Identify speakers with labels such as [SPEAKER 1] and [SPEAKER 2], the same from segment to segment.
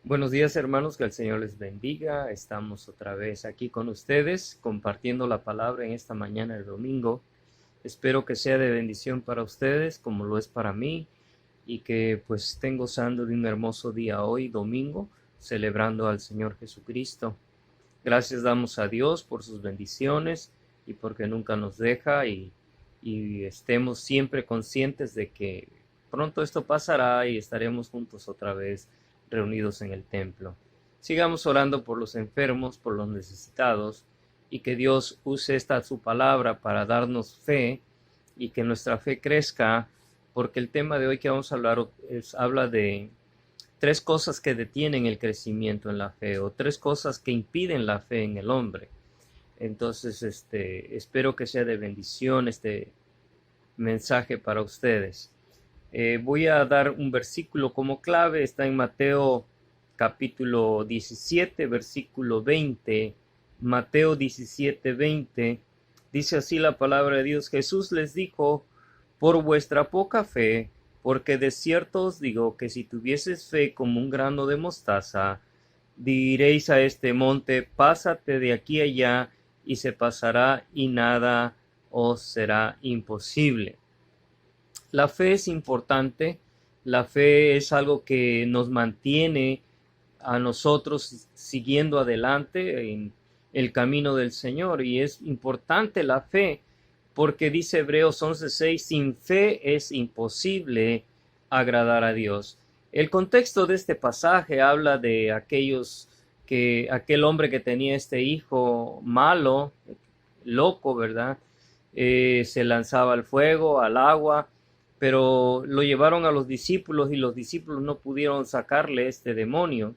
[SPEAKER 1] Buenos días, hermanos, que el Señor les bendiga. Estamos otra vez aquí con ustedes compartiendo la palabra en esta mañana de domingo. Espero que sea de bendición para ustedes como lo es para mí y que pues estén gozando de un hermoso día hoy, domingo, celebrando al Señor Jesucristo. Gracias damos a Dios por sus bendiciones y porque nunca nos deja y estemos siempre conscientes de que pronto esto pasará y estaremos juntos otra vez reunidos en el templo. Sigamos orando por los enfermos, por los necesitados y que Dios use su palabra para darnos fe y que nuestra fe crezca, porque el tema de hoy que vamos a hablar habla de tres cosas que detienen el crecimiento en la fe o tres cosas que impiden la fe en el hombre. Entonces, espero que sea de bendición este mensaje para ustedes. Voy a dar un versículo como clave, está en Mateo capítulo 17, versículo 20. Mateo 17, 20. Dice así la palabra de Dios: Jesús les dijo: por vuestra poca fe, porque de cierto os digo que si tuvieses fe como un grano de mostaza, diréis a este monte: pásate de aquí allá, y se pasará, y nada os será imposible. La fe es importante, la fe es algo que nos mantiene a nosotros siguiendo adelante en el camino del Señor, y es importante la fe porque dice Hebreos 11:6: sin fe es imposible agradar a Dios. El contexto de este pasaje habla de aquel hombre que tenía este hijo malo, loco, ¿verdad? Se lanzaba al fuego, al agua, pero lo llevaron a los discípulos y los discípulos no pudieron sacarle este demonio.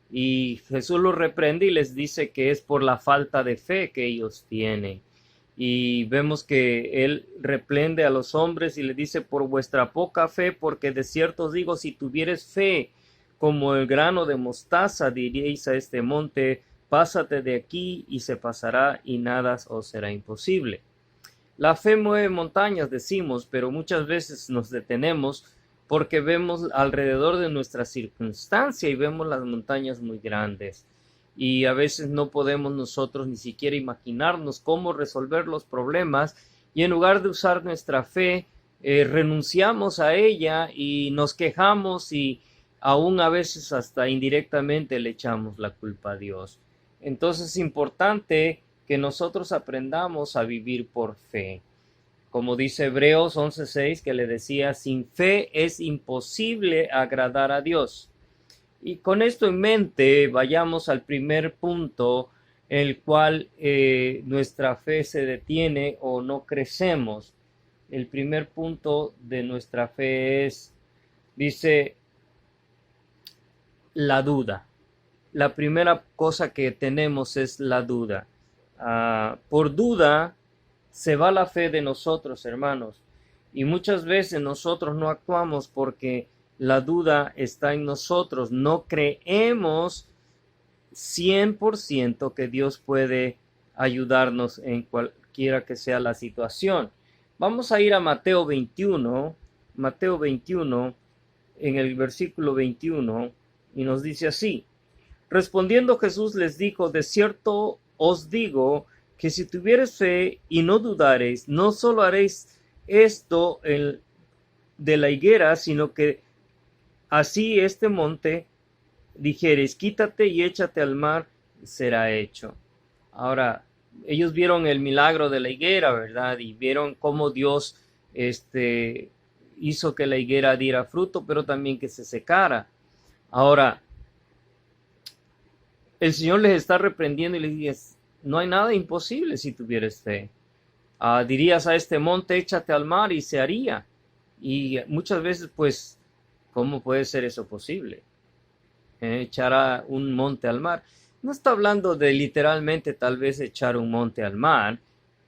[SPEAKER 1] Y Jesús los reprende y les dice que es por la falta de fe que ellos tienen. Y vemos que él reprende a los hombres y les dice: por vuestra poca fe, porque de cierto os digo, si tuvieres fe como el grano de mostaza, diréis a este monte: pásate de aquí, y se pasará, y nada os será imposible. La fe mueve montañas, decimos, pero muchas veces nos detenemos porque vemos alrededor de nuestra circunstancia y vemos las montañas muy grandes. Y a veces no podemos nosotros ni siquiera imaginarnos cómo resolver los problemas, y en lugar de usar nuestra fe, renunciamos a ella y nos quejamos, y aún a veces hasta indirectamente le echamos la culpa a Dios. Entonces es importante que nosotros aprendamos a vivir por fe. Como dice Hebreos 11:6, que le decía: sin fe es imposible agradar a Dios. Y con esto en mente, vayamos al primer punto, el cual nuestra fe se detiene o no crecemos. El primer punto de nuestra fe dice, la duda. La primera cosa que tenemos es la duda. Por duda se va la fe de nosotros, hermanos. Y muchas veces nosotros no actuamos porque la duda está en nosotros. No creemos 100% que Dios puede ayudarnos en cualquiera que sea la situación. Vamos a ir a Mateo 21, en el versículo 21, y nos dice así: respondiendo Jesús les dijo: de cierto os digo que si tuviereis fe y no dudareis, no solo haréis esto de la higuera, sino que así este monte dijereis: quítate y échate al mar, será hecho. Ahora, ellos vieron el milagro de la higuera, ¿verdad? Y vieron cómo Dios hizo que la higuera diera fruto, pero también que se secara. Ahora, el Señor les está reprendiendo y les dice: no hay nada imposible si tuvieres fe. Dirías a este monte: échate al mar, y se haría. Y muchas veces, pues, ¿cómo puede ser eso posible? Echar a un monte al mar. No está hablando de literalmente tal vez echar un monte al mar,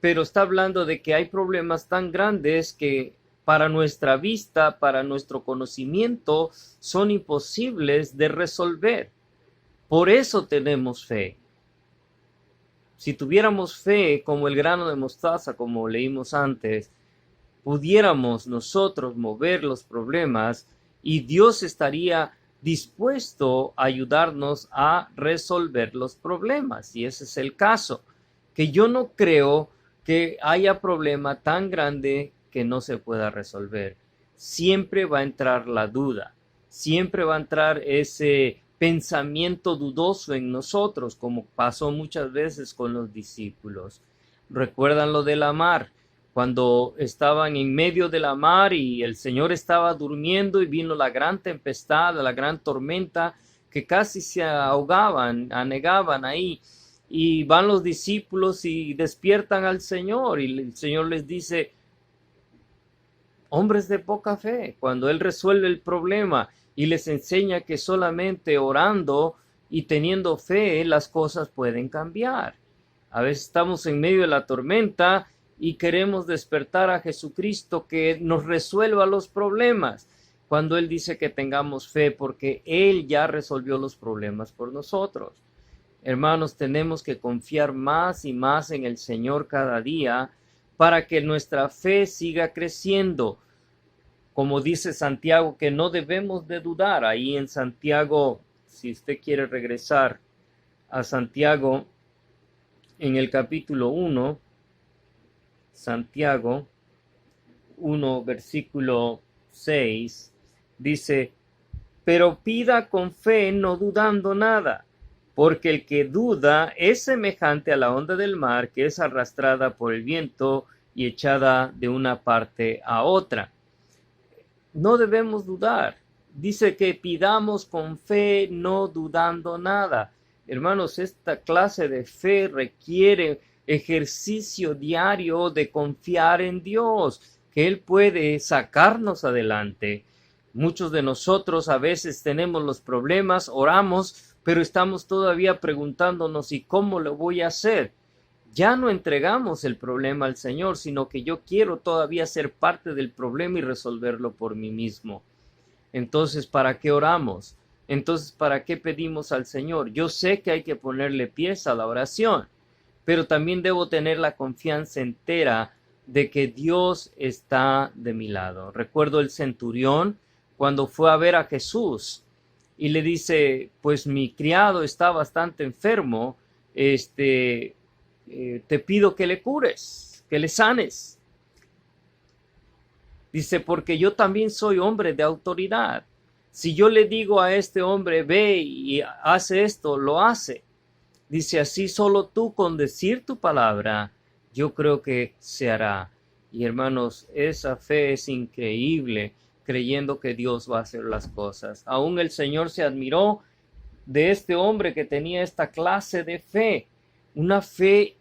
[SPEAKER 1] pero está hablando de que hay problemas tan grandes que para nuestra vista, para nuestro conocimiento, son imposibles de resolver. Por eso tenemos fe. Si tuviéramos fe como el grano de mostaza, como leímos antes, pudiéramos nosotros mover los problemas y Dios estaría dispuesto a ayudarnos a resolver los problemas. Y ese es el caso, que yo no creo que haya problema tan grande que no se pueda resolver. Siempre va a entrar la duda, siempre va a entrar ese pensamiento dudoso en nosotros, como pasó muchas veces con los discípulos. ¿Recuerdan lo de la mar? Cuando estaban en medio de la mar y el Señor estaba durmiendo y vino la gran tempestad, la gran tormenta, que casi se ahogaban, anegaban ahí. Y van los discípulos y despiertan al Señor y el Señor les dice: hombres de poca fe, cuando Él resuelve el problema y les enseña que solamente orando y teniendo fe las cosas pueden cambiar. A veces estamos en medio de la tormenta y queremos despertar a Jesucristo que nos resuelva los problemas, cuando Él dice que tengamos fe porque Él ya resolvió los problemas por nosotros. Hermanos, tenemos que confiar más y más en el Señor cada día para que nuestra fe siga creciendo. Como dice Santiago, que no debemos de dudar. Ahí en Santiago, si usted quiere regresar a Santiago, en el capítulo 1, Santiago 1, versículo 6, dice: pero pida con fe, no dudando nada, porque el que duda es semejante a la onda del mar, que es arrastrada por el viento y echada de una parte a otra. No debemos dudar. Dice que pidamos con fe, no dudando nada. Hermanos, esta clase de fe requiere ejercicio diario de confiar en Dios, que Él puede sacarnos adelante. Muchos de nosotros a veces tenemos los problemas, oramos, pero estamos todavía preguntándonos: ¿y cómo lo voy a hacer? Ya no entregamos el problema al Señor, sino que yo quiero todavía ser parte del problema y resolverlo por mí mismo. Entonces, ¿para qué oramos? Entonces, ¿para qué pedimos al Señor? Yo sé que hay que ponerle pies a la oración, pero también debo tener la confianza entera de que Dios está de mi lado. Recuerdo el centurión cuando fue a ver a Jesús y le dice: pues mi criado está bastante enfermo, te pido que le cures, que le sanes. Dice: porque yo también soy hombre de autoridad. Si yo le digo a este hombre: ve y hace esto, lo hace. Dice: así solo tú con decir tu palabra, yo creo que se hará. Y hermanos, esa fe es increíble, creyendo que Dios va a hacer las cosas. Aún el Señor se admiró de este hombre que tenía esta clase de fe, una fe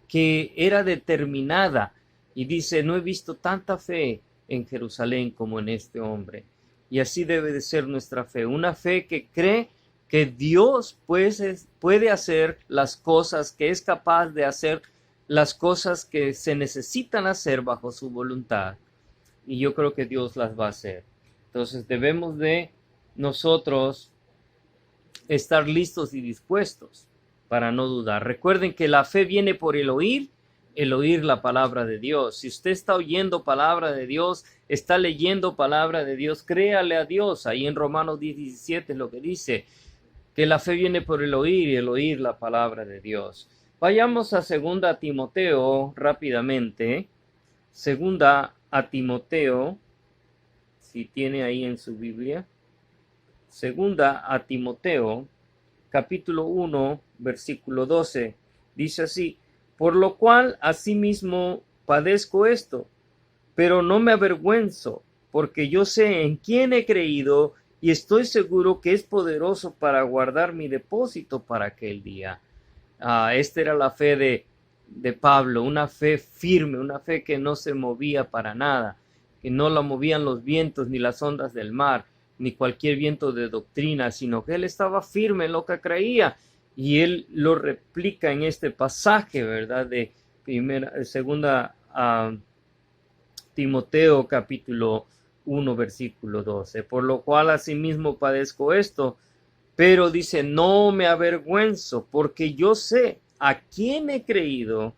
[SPEAKER 1] que era determinada, y dice: no he visto tanta fe en Jerusalén como en este hombre. Y así debe de ser nuestra fe, una fe que cree que Dios puede hacer las cosas, que es capaz de hacer las cosas que se necesitan hacer bajo su voluntad, y yo creo que Dios las va a hacer. Entonces debemos de nosotros estar listos y dispuestos para no dudar. Recuerden que la fe viene por el oír la palabra de Dios. Si usted está oyendo palabra de Dios, está leyendo palabra de Dios, créale a Dios. Ahí en Romanos 10:17 es lo que dice, que la fe viene por el oír y el oír la palabra de Dios. Vayamos a 2 Timoteo rápidamente. 2 Timoteo, si tiene ahí en su Biblia. 2 Timoteo, capítulo 1, versículo 12, dice así: por lo cual asimismo padezco esto, pero no me avergüenzo, porque yo sé en quién he creído y estoy seguro que es poderoso para guardar mi depósito para aquel día. Esta era la fe de Pablo, una fe firme, una fe que no se movía para nada, que no la movían los vientos ni las ondas del mar, ni cualquier viento de doctrina, sino que él estaba firme en lo que creía, y él lo replica en este pasaje, ¿verdad? De segunda Timoteo capítulo 1 versículo 12, por lo cual asimismo padezco esto, pero dice: no me avergüenzo, porque yo sé a quién he creído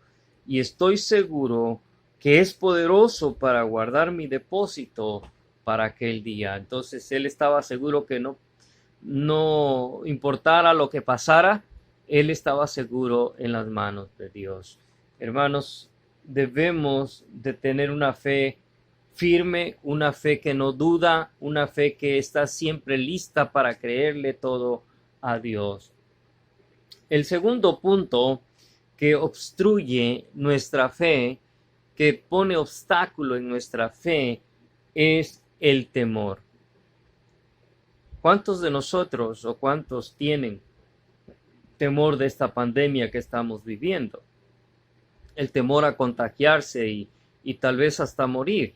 [SPEAKER 1] y estoy seguro que es poderoso para guardar mi depósito para aquel día. Entonces él estaba seguro que no no importara lo que pasara, él estaba seguro en las manos de Dios. Hermanos, debemos de tener una fe firme, una fe que no duda, una fe que está siempre lista para creerle todo a Dios. El segundo punto que obstruye nuestra fe, que pone obstáculo en nuestra fe, es el temor. ¿Cuántos de nosotros o cuántos tienen temor de esta pandemia que estamos viviendo? El temor a contagiarse y tal vez hasta morir.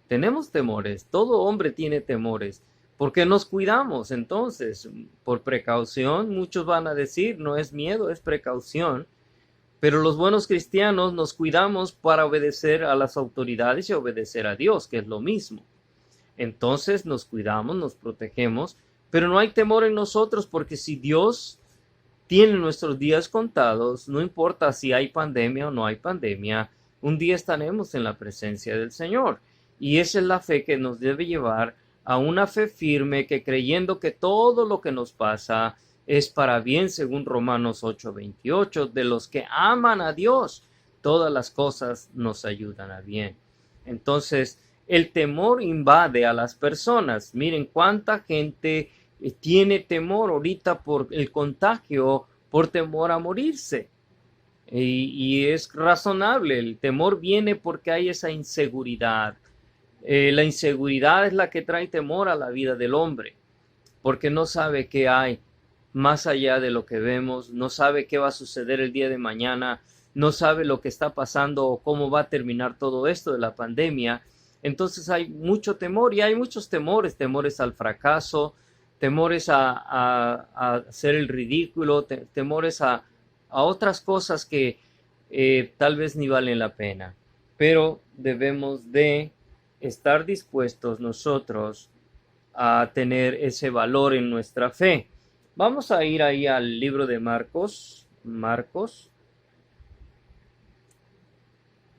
[SPEAKER 1] Tenemos temores, todo hombre tiene temores. ¿Por qué nos cuidamos entonces? Por precaución, muchos van a decir, no es miedo, es precaución. Pero los buenos cristianos nos cuidamos para obedecer a las autoridades y obedecer a Dios, que es lo mismo. Entonces nos cuidamos, nos protegemos, pero no hay temor en nosotros porque si Dios tiene nuestros días contados, no importa si hay pandemia o no hay pandemia, un día estaremos en la presencia del Señor. Y esa es la fe que nos debe llevar a una fe firme que creyendo que todo lo que nos pasa es para bien, según Romanos 8:28, de los que aman a Dios, todas las cosas nos ayudan a bien. Entonces, el temor invade a las personas. Miren cuánta gente tiene temor ahorita por el contagio, por temor a morirse. Y es razonable, el temor viene porque hay esa inseguridad. La inseguridad es la que trae temor a la vida del hombre, porque no sabe qué hay más allá de lo que vemos, no sabe qué va a suceder el día de mañana, no sabe lo que está pasando o cómo va a terminar todo esto de la pandemia. Entonces hay mucho temor y hay muchos temores, temores al fracaso, temores a hacer el ridículo, temores a otras cosas que tal vez ni valen la pena. Pero debemos de estar dispuestos nosotros a tener ese valor en nuestra fe. Vamos a ir ahí al libro de Marcos,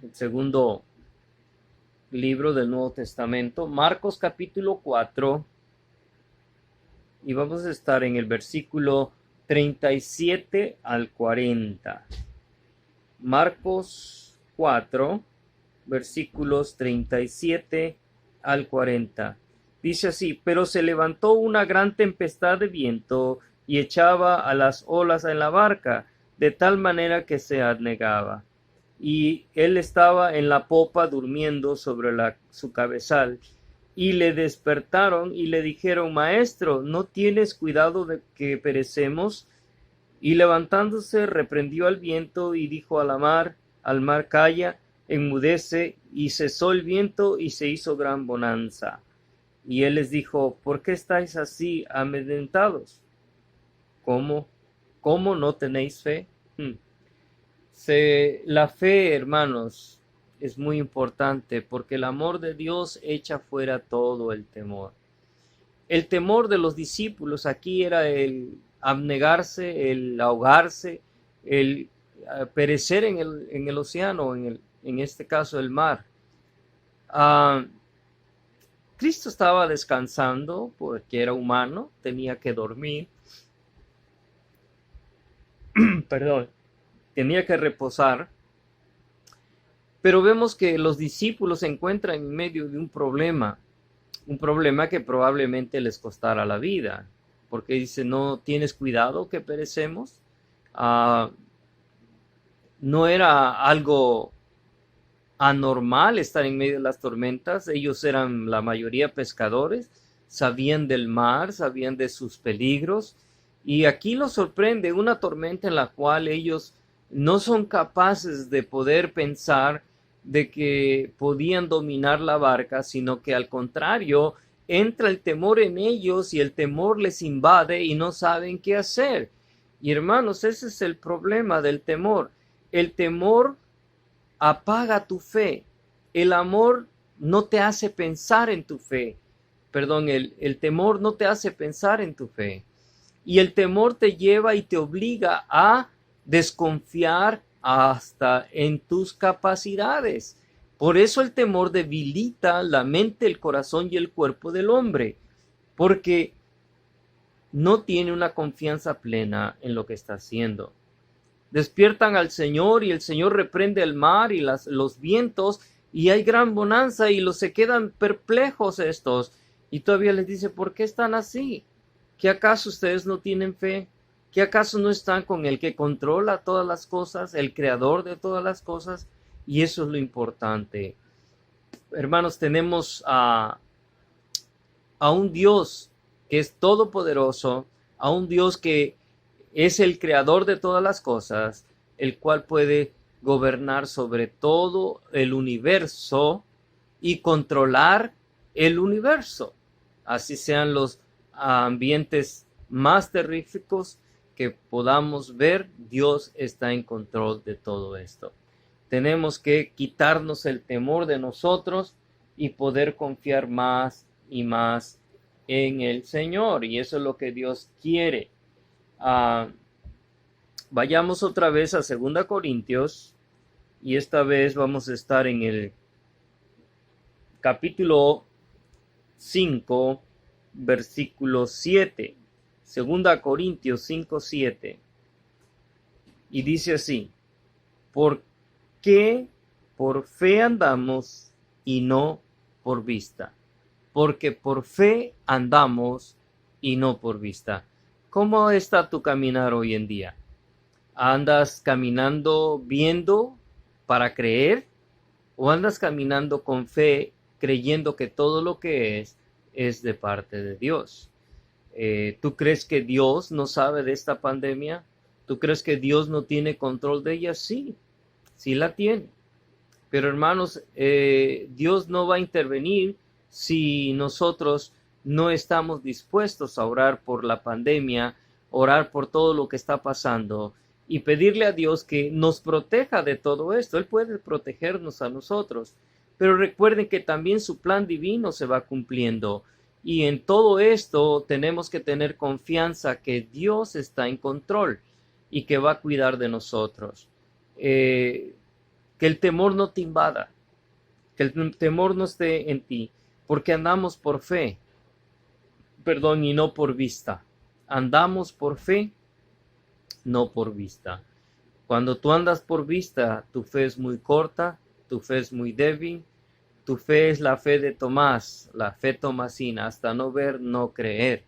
[SPEAKER 1] el segundo libro del Nuevo Testamento, Marcos capítulo 4, y vamos a estar en el versículo 37 al 40. Marcos 4, versículos 37 al 40. Dice así: pero se levantó una gran tempestad de viento y echaba a las olas en la barca, de tal manera que se anegaba. Y él estaba en la popa durmiendo sobre su cabezal. Y le despertaron y le dijeron: Maestro, ¿no tienes cuidado de que perecemos? Y levantándose reprendió al viento y dijo al mar, calla, enmudece, y cesó el viento y se hizo gran bonanza. Y él les dijo: ¿por qué estáis así amedrentados? ¿Cómo no tenéis fe? La fe, hermanos, es muy importante porque el amor de Dios echa fuera todo el temor. El temor de los discípulos aquí era el abnegarse, el ahogarse, el perecer en el océano, en este caso el mar. Cristo estaba descansando porque era humano, tenía que dormir. Perdón, tenía que reposar. Pero vemos que los discípulos se encuentran en medio de un problema que probablemente les costara la vida, porque dice: ¿no tienes cuidado que perecemos? No era algo anormal estar en medio de las tormentas. Ellos eran la mayoría pescadores, sabían del mar, sabían de sus peligros, y aquí los sorprende una tormenta en la cual ellos no son capaces de poder pensar de que podían dominar la barca, sino que al contrario, entra el temor en ellos y el temor les invade y no saben qué hacer. Y hermanos, ese es el problema del temor. El temor apaga tu fe. El amor no te hace pensar en tu fe. Perdón, el temor no te hace pensar en tu fe. Y el temor te lleva y te obliga a desconfiar hasta en tus capacidades. Por eso el temor debilita la mente, el corazón y el cuerpo del hombre. Porque no tiene una confianza plena en lo que está haciendo. Despiertan al Señor y el Señor reprende el mar y los vientos y hay gran bonanza y los se quedan perplejos estos. Y todavía les dice, ¿por qué están así? ¿Que acaso ustedes no tienen fe? ¿Que acaso no están con el que controla todas las cosas, el creador de todas las cosas? Y eso es lo importante. Hermanos, tenemos a un Dios que es todopoderoso, a un Dios que es el creador de todas las cosas, el cual puede gobernar sobre todo el universo y controlar el universo. Así sean los ambientes más terríficos que podamos ver, Dios está en control de todo esto. Tenemos que quitarnos el temor de nosotros y poder confiar más y más en el Señor. Y eso es lo que Dios quiere. Vayamos otra vez a 2 Corintios y esta vez vamos a estar en el capítulo 5, versículo 7. 2 Corintios 5, 7. Y dice así: porque por fe andamos y no por vista. Porque por fe andamos y no por vista. ¿Cómo está tu caminar hoy en día? ¿Andas caminando viendo para creer? ¿O andas caminando con fe creyendo que todo lo que es de parte de Dios? ¿Tú crees que Dios no sabe de esta pandemia? ¿Tú crees que Dios no tiene control de ella? Sí, sí la tiene. Pero hermanos, Dios no va a intervenir si nosotros no estamos dispuestos a orar por la pandemia, orar por todo lo que está pasando y pedirle a Dios que nos proteja de todo esto. Él puede protegernos a nosotros, pero recuerden que también su plan divino se va cumpliendo. Y en todo esto tenemos que tener confianza que Dios está en control y que va a cuidar de nosotros. Que el temor no te invada, que el temor no esté en ti, porque andamos por fe, y no por vista. Andamos por fe, no por vista. Cuando tú andas por vista, tu fe es muy corta, tu fe es muy débil. Tu fe es la fe de Tomás, la fe tomasina, hasta no ver, no creer.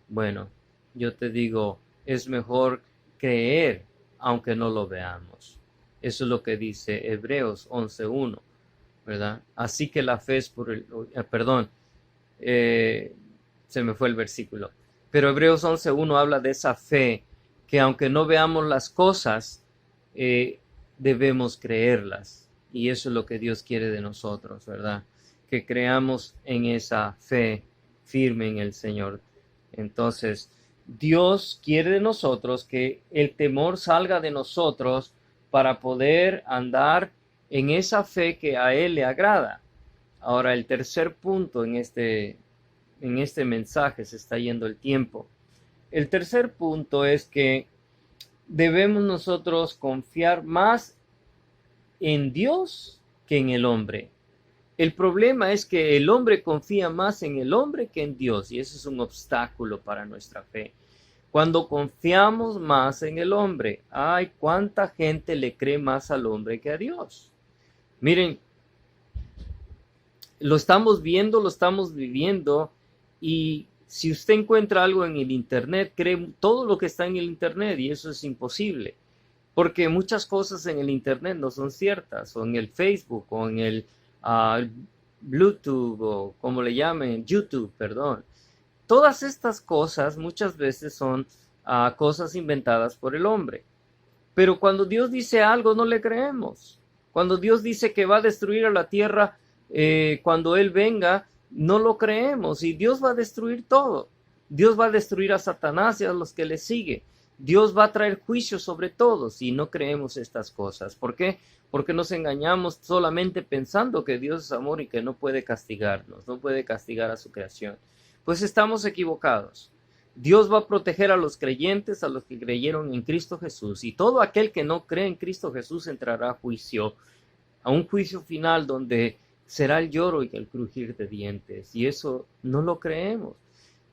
[SPEAKER 1] Bueno, yo te digo, es mejor creer aunque no lo veamos. Eso es lo que dice Hebreos 11:1, ¿verdad? Así que la fe es por el... se me fue el versículo. Pero Hebreos 11:1 habla de esa fe que aunque no veamos las cosas, debemos creerlas. Y eso es lo que Dios quiere de nosotros, ¿verdad? Que creamos en esa fe firme en el Señor. Entonces, Dios quiere de nosotros que el temor salga de nosotros para poder andar en esa fe que a Él le agrada. Ahora, el tercer punto en este mensaje, se está yendo el tiempo. El tercer punto es que debemos nosotros confiar más en Dios que en el hombre. El problema es que el hombre confía más en el hombre que en Dios, y eso es un obstáculo para nuestra fe. Cuando confiamos más en el hombre, ay, cuánta gente le cree más al hombre que a Dios. Miren, lo estamos viendo, lo estamos viviendo, y si usted encuentra algo en el internet, cree todo lo que está en el internet, y eso es imposible. Porque muchas cosas en el internet no son ciertas, o en el Facebook, o en el Bluetooth, o como le llamen, YouTube, perdón. Todas estas cosas muchas veces son cosas inventadas por el hombre. Pero cuando Dios dice algo, no le creemos. Cuando Dios dice que va a destruir a la tierra, cuando Él venga, no lo creemos. Y Dios va a destruir todo. Dios va a destruir a Satanás y a los que le siguen. Dios va a traer juicio sobre todos y no creemos estas cosas. ¿Por qué? Porque nos engañamos solamente pensando que Dios es amor y que no puede castigarnos, no puede castigar a su creación. Pues estamos equivocados. Dios va a proteger a los creyentes, a los que creyeron en Cristo Jesús, y todo aquel que no cree en Cristo Jesús entrará a juicio, a un juicio final donde será el lloro y el crujir de dientes, y eso no lo creemos.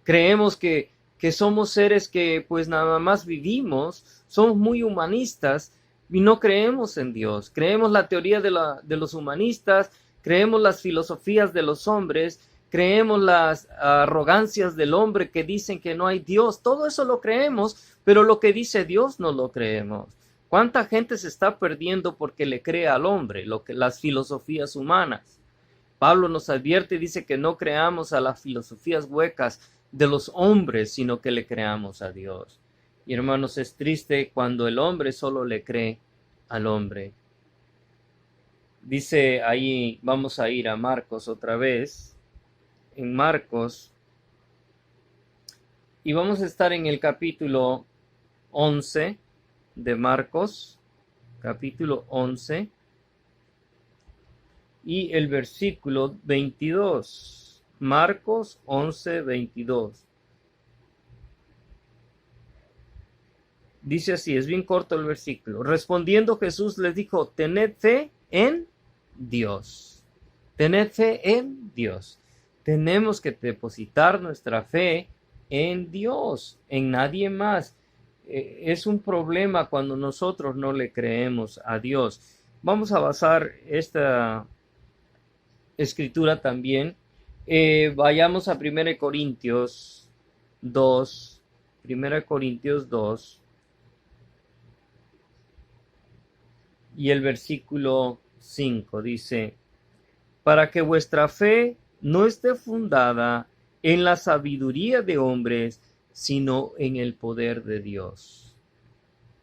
[SPEAKER 1] Creemos que que somos seres que pues nada más vivimos, somos muy humanistas y no creemos en Dios. Creemos la teoría de los humanistas, creemos las filosofías de los hombres, creemos las arrogancias del hombre que dicen que no hay Dios. Todo eso lo creemos, pero lo que dice Dios no lo creemos. ¿Cuánta gente se está perdiendo porque le cree al hombre, las filosofías humanas? Pablo nos advierte y dice que no creamos a las filosofías huecas de los hombres, sino que le creamos a Dios. Y hermanos, es triste cuando el hombre solo le cree al hombre. Dice ahí, vamos a ir a Marcos otra vez, en Marcos, y vamos a estar en el capítulo 11 de Marcos, capítulo 11, y el versículo 22. Marcos 11, 22. Dice así, es bien corto el versículo. Respondiendo Jesús les dijo, tened fe en Dios. Tened fe en Dios. Tenemos que depositar nuestra fe en Dios, en nadie más. Es un problema cuando nosotros no le creemos a Dios. Vamos a basar esta escritura también. Vayamos a 1 Corintios 2. 1 Corintios 2. Y el versículo 5 dice, para que vuestra fe no esté fundada en la sabiduría de hombres, sino en el poder de Dios.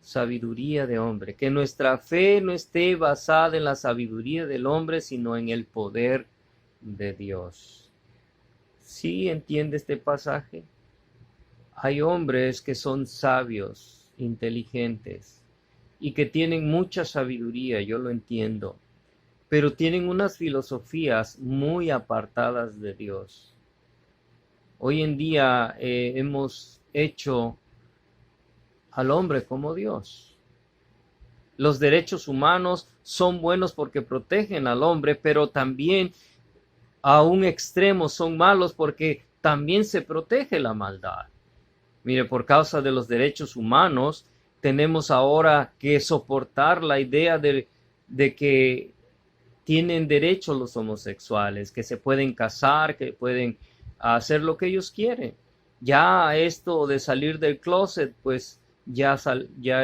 [SPEAKER 1] Sabiduría de hombre. Que nuestra fe no esté basada en la sabiduría del hombre, sino en el poder de Dios. ¿Sí entiende este pasaje? Hay hombres que son sabios, inteligentes, y que tienen mucha sabiduría, yo lo entiendo, pero tienen unas filosofías muy apartadas de Dios. Hoy en día hemos hecho al hombre como Dios. Los derechos humanos son buenos porque protegen al hombre, pero también a un extremo son malos porque también se protege la maldad. Mire, por causa de los derechos humanos, tenemos ahora que soportar la idea de que tienen derecho los homosexuales, que se pueden casar, que pueden hacer lo que ellos quieren. Ya esto de salir del closet, pues ya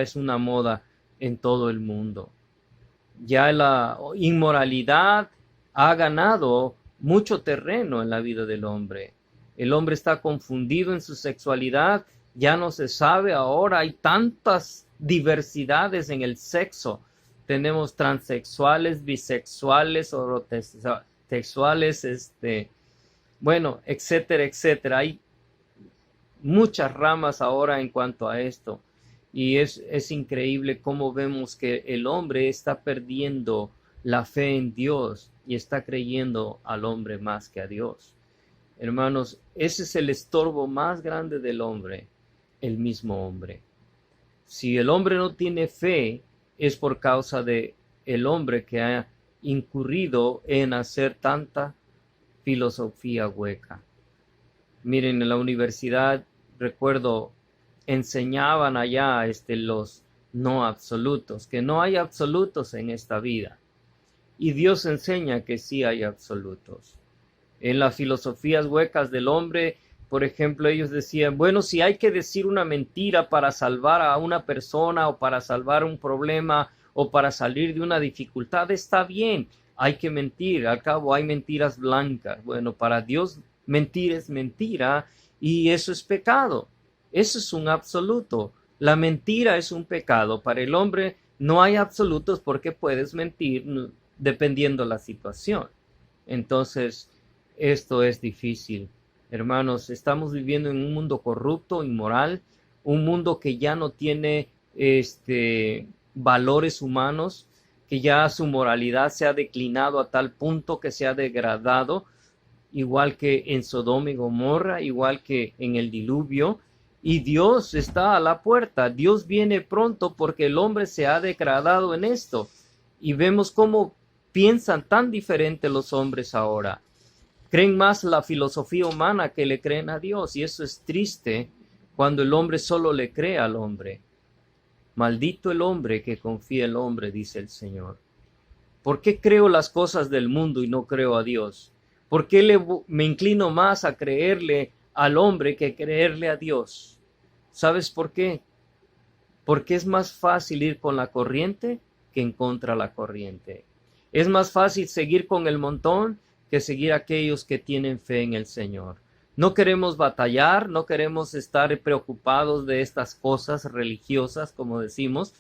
[SPEAKER 1] es una moda en todo el mundo. Ya la inmoralidad ha ganado mucho terreno en la vida del hombre. El hombre está confundido en su sexualidad, ya no se sabe ahora, hay tantas diversidades en el sexo. Tenemos transexuales, bisexuales, orotexuales, bueno, etcétera, etcétera. Hay muchas ramas ahora en cuanto a esto. Y es increíble cómo vemos que el hombre está perdiendo la fe en Dios y está creyendo al hombre más que a Dios. Hermanos, ese es el estorbo más grande del hombre, el mismo hombre. Si el hombre no tiene fe, es por causa de el hombre que ha incurrido en hacer tanta filosofía hueca. Miren, en la universidad, recuerdo, enseñaban allá los no absolutos, que no hay absolutos en esta vida. Y Dios enseña que sí hay absolutos. En las filosofías huecas del hombre, por ejemplo, ellos decían, bueno, si hay que decir una mentira para salvar a una persona o para salvar un problema o para salir de una dificultad, está bien, hay que mentir, al cabo hay mentiras blancas. Bueno, para Dios mentir es mentira y eso es pecado, eso es un absoluto. La mentira es un pecado, para el hombre no hay absolutos porque puedes mentir dependiendo la situación. Entonces, esto es difícil. Hermanos, estamos viviendo en un mundo corrupto, inmoral, un mundo que ya no tiene valores humanos, que ya su moralidad se ha declinado a tal punto que se ha degradado, igual que en Sodoma y Gomorra, igual que en el diluvio, y Dios está a la puerta. Dios viene pronto porque el hombre se ha degradado en esto, y vemos cómo piensan tan diferente los hombres ahora. Creen más la filosofía humana que le creen a Dios, y eso es triste cuando el hombre solo le cree al hombre. Maldito el hombre que confía en el hombre, dice el Señor. ¿Por qué creo las cosas del mundo y no creo a Dios? ¿Por qué me inclino más a creerle al hombre que creerle a Dios? ¿Sabes por qué? Porque es más fácil ir con la corriente que en contra la corriente. Es más fácil seguir con el montón que seguir a aquellos que tienen fe en el Señor. No queremos batallar, no queremos estar preocupados de estas cosas religiosas, como decimos,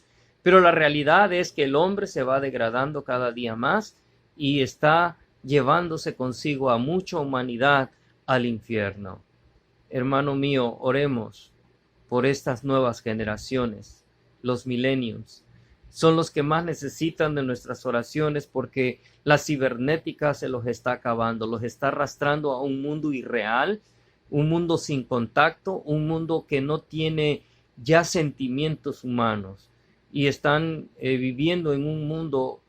[SPEAKER 1] pero la realidad es que el hombre se va degradando cada día más y está llevándose consigo a mucha humanidad al infierno. Hermano mío, oremos por estas nuevas generaciones, los millennials. Son los que más necesitan de nuestras oraciones porque la cibernética se los está acabando, los está arrastrando a un mundo irreal, un mundo sin contacto, un mundo que no tiene ya sentimientos humanos y están viviendo en un mundo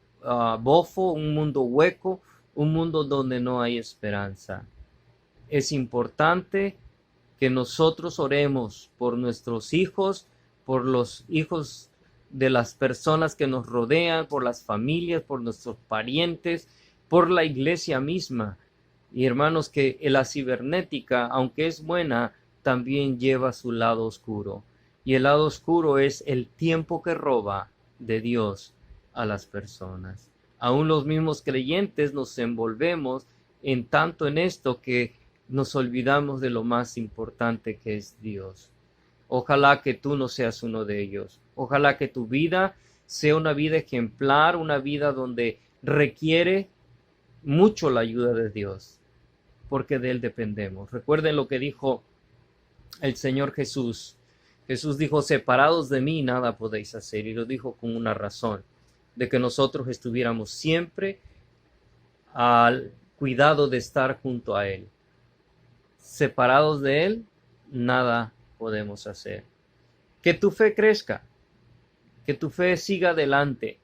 [SPEAKER 1] bofo, un mundo hueco, un mundo donde no hay esperanza. Es importante que nosotros oremos por nuestros hijos, por los hijos de las personas que nos rodean, por las familias, por nuestros parientes, por la iglesia misma. Y hermanos, que la cibernética, aunque es buena, también lleva su lado oscuro. Y el lado oscuro es el tiempo que roba de Dios a las personas. Aún los mismos creyentes nos envolvemos en tanto en esto que nos olvidamos de lo más importante que es Dios. Ojalá que tú no seas uno de ellos. Ojalá que tu vida sea una vida ejemplar, una vida donde requiere mucho la ayuda de Dios, porque de Él dependemos. Recuerden lo que dijo el Señor Jesús. Jesús dijo, separados de mí nada podéis hacer, y lo dijo con una razón, de que nosotros estuviéramos siempre al cuidado de estar junto a Él. Separados de Él, nada podemos hacer. Que tu fe crezca, que tu fe siga adelante,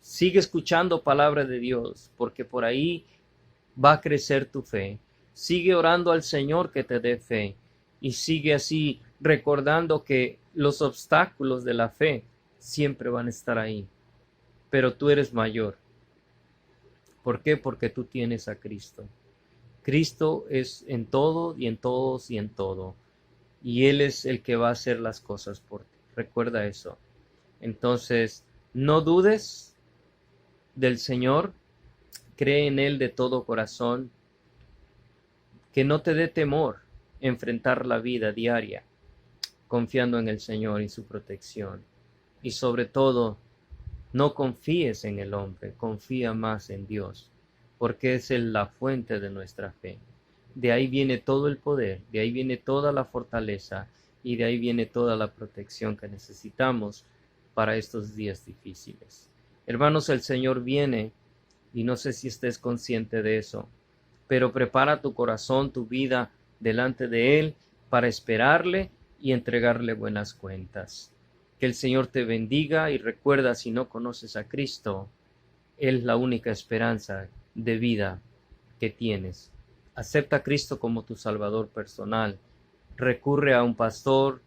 [SPEAKER 1] sigue escuchando palabra de Dios, porque por ahí va a crecer tu fe. Sigue orando al Señor que te dé fe y sigue así recordando que los obstáculos de la fe siempre van a estar ahí, pero tú eres mayor. ¿Por qué? Porque tú tienes a Cristo. Cristo es en todo y en todos y en todo. Y Él es el que va a hacer las cosas por ti. Recuerda eso. Entonces, no dudes del Señor. Cree en Él de todo corazón. Que no te dé temor enfrentar la vida diaria, confiando en el Señor y su protección. Y sobre todo, no confíes en el hombre, confía más en Dios, porque es Él la fuente de nuestra fe. De ahí viene todo el poder, de ahí viene toda la fortaleza y de ahí viene toda la protección que necesitamos para estos días difíciles. Hermanos, el Señor viene y no sé si estés consciente de eso, pero prepara tu corazón, tu vida delante de Él para esperarle y entregarle buenas cuentas. Que el Señor te bendiga y recuerda, si no conoces a Cristo, Él es la única esperanza de vida que tienes. Acepta a Cristo como tu Salvador personal. Recurre a un pastor,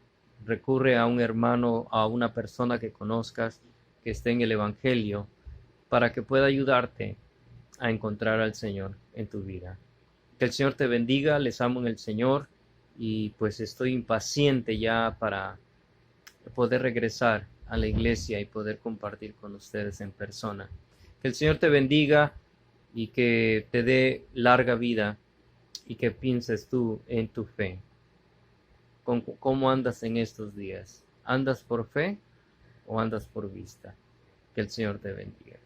[SPEAKER 1] recurre a un hermano, a una persona que conozcas que esté en el Evangelio para que pueda ayudarte a encontrar al Señor en tu vida. Que el Señor te bendiga, les amo en el Señor y pues estoy impaciente ya para poder regresar a la iglesia y poder compartir con ustedes en persona. Que el Señor te bendiga y que te dé larga vida y que pienses tú en tu fe. ¿Cómo andas en estos días? ¿Andas por fe o andas por vista? Que el Señor te bendiga.